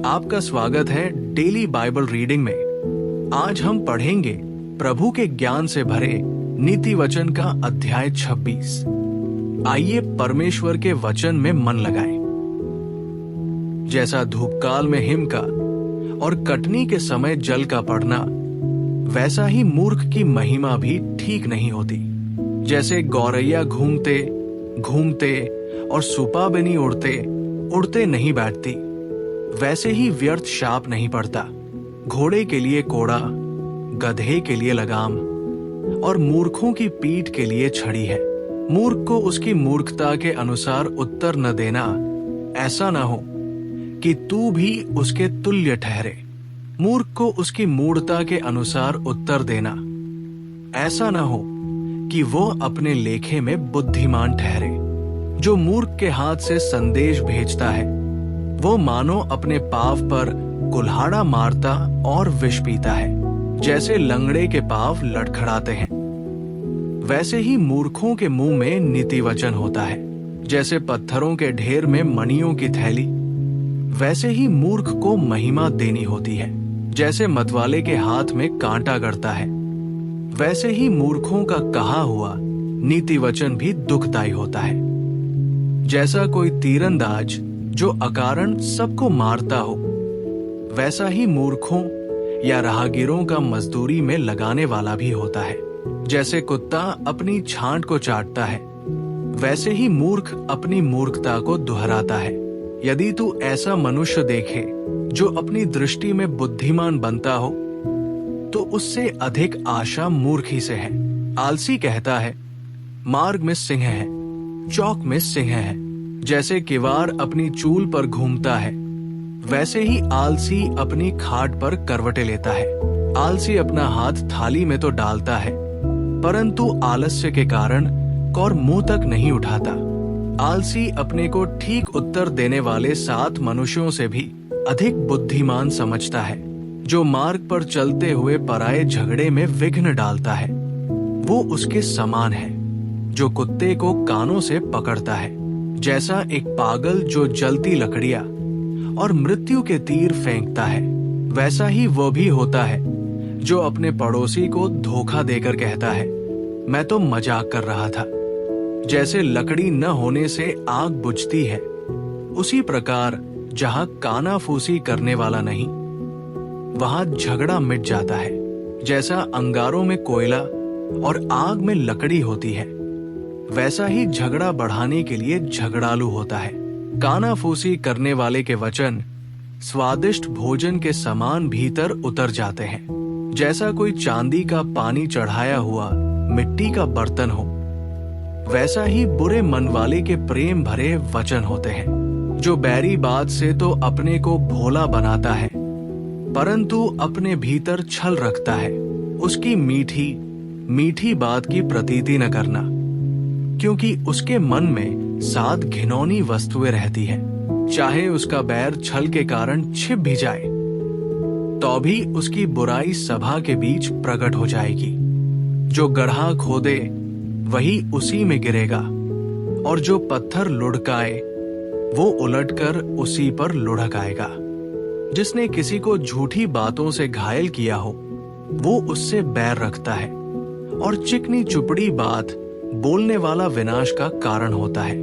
आपका स्वागत है डेली बाइबल रीडिंग में। आज हम पढ़ेंगे प्रभु के ज्ञान से भरे नीति वचन का अध्याय 26। आइए परमेश्वर के वचन में मन लगाएं। जैसा धूपकाल में हिम का और कटनी के समय जल का पड़ना, वैसा ही मूर्ख की महिमा भी ठीक नहीं होती। जैसे गौरैया घूमते घूमते और सुपाबनी उड़ते उड़ते नहीं बैठती, वैसे ही व्यर्थ शाप नहीं पड़ता। घोड़े के लिए कोड़ा, गधे के लिए लगाम और मूर्खों की पीठ के लिए छड़ी है। मूर्ख को उसकी मूर्खता के अनुसार उत्तर न देना, ऐसा न हो कि तू भी उसके तुल्य ठहरे। मूर्ख को उसकी मूढ़ता के अनुसार उत्तर देना, ऐसा न हो कि वो अपने लेखे में बुद्धिमान ठहरे। जो मूर्ख के हाथ से संदेश भेजता है, वो मानो अपने पाव पर कुल्हाड़ा मारता और विष पीता है। जैसे लंगड़े के पाव लड़खड़ाते हैं, वैसे ही मूर्खों के मुंह में नीति वचन होता है। जैसे पत्थरों के ढेर में मणियों की थैली, वैसे ही मूर्ख को महिमा देनी होती है। जैसे मतवाले के हाथ में कांटा गड़ता है, वैसे ही मूर्खों का कहा हुआ नीति वचन भी दुखदायी होता है। जैसा कोई तीरंदाज जो अकारण सबको मारता हो, वैसा ही मूर्खों या राहगीरों का मजदूरी में लगाने वाला भी होता है। जैसे कुत्ता अपनी छांट को चाटता है, वैसे ही मूर्ख अपनी मूर्खता को दोहराता है। यदि तू ऐसा मनुष्य देखे जो अपनी दृष्टि में बुद्धिमान बनता हो, तो उससे अधिक आशा मूर्ख ही से है। आलसी कहता है, मार्ग में सिंह है, चौक में सिंह है। जैसे किवाड़ अपनी चूल पर घूमता है, वैसे ही आलसी अपनी खाट पर करवटे लेता है। आलसी अपना हाथ थाली में तो डालता है, परंतु आलस्य के कारण कौर मुंह तक नहीं उठाता। आलसी अपने को ठीक उत्तर देने वाले 7 मनुष्यों से भी अधिक बुद्धिमान समझता है। जो मार्ग पर चलते हुए पराये झगड़े में विघ्न डालता है, वो उसके समान है जो कुत्ते को कानों से पकड़ता है। जैसा एक पागल जो जलती लकड़ियां और मृत्यु के तीर फेंकता है, वैसा ही वो भी होता है जो अपने पड़ोसी को धोखा देकर कहता है, मैं तो मजाक कर रहा था। जैसे लकड़ी न होने से आग बुझती है, उसी प्रकार जहां कानाफूसी करने वाला नहीं, वहां झगड़ा मिट जाता है। जैसा अंगारों में कोयला और आग में लकड़ी होती है, वैसा ही झगड़ा बढ़ाने के लिए झगड़ालू होता है। कानाफूसी करने वाले के वचन स्वादिष्ट भोजन के समान भीतर उतर जाते हैं। जैसा कोई चांदी का पानी चढ़ाया हुआ मिट्टी का बर्तन हो, वैसा ही बुरे मन वाले के प्रेम भरे वचन होते हैं। जो बैरी बात से तो अपने को भोला बनाता है, परंतु अपने भीतर छल रखता है, उसकी मीठी मीठी बात की प्रतीति न करना, क्योंकि उसके मन में 7 घिनौनी वस्तुएं रहती हैं। चाहे उसका बैर छल के कारण छिप भी जाए, तो भी उसकी बुराई सभा के बीच प्रकट हो जाएगी। जो गड्ढा खोदे वही उसी में गिरेगा, और जो पत्थर लुढ़काए वो उलटकर उसी पर लुढ़क आएगा। जिसने किसी को झूठी बातों से घायल किया हो, वो उससे बैर रखता है, और चिकनी चुपड़ी बात बोलने वाला विनाश का कारण होता है।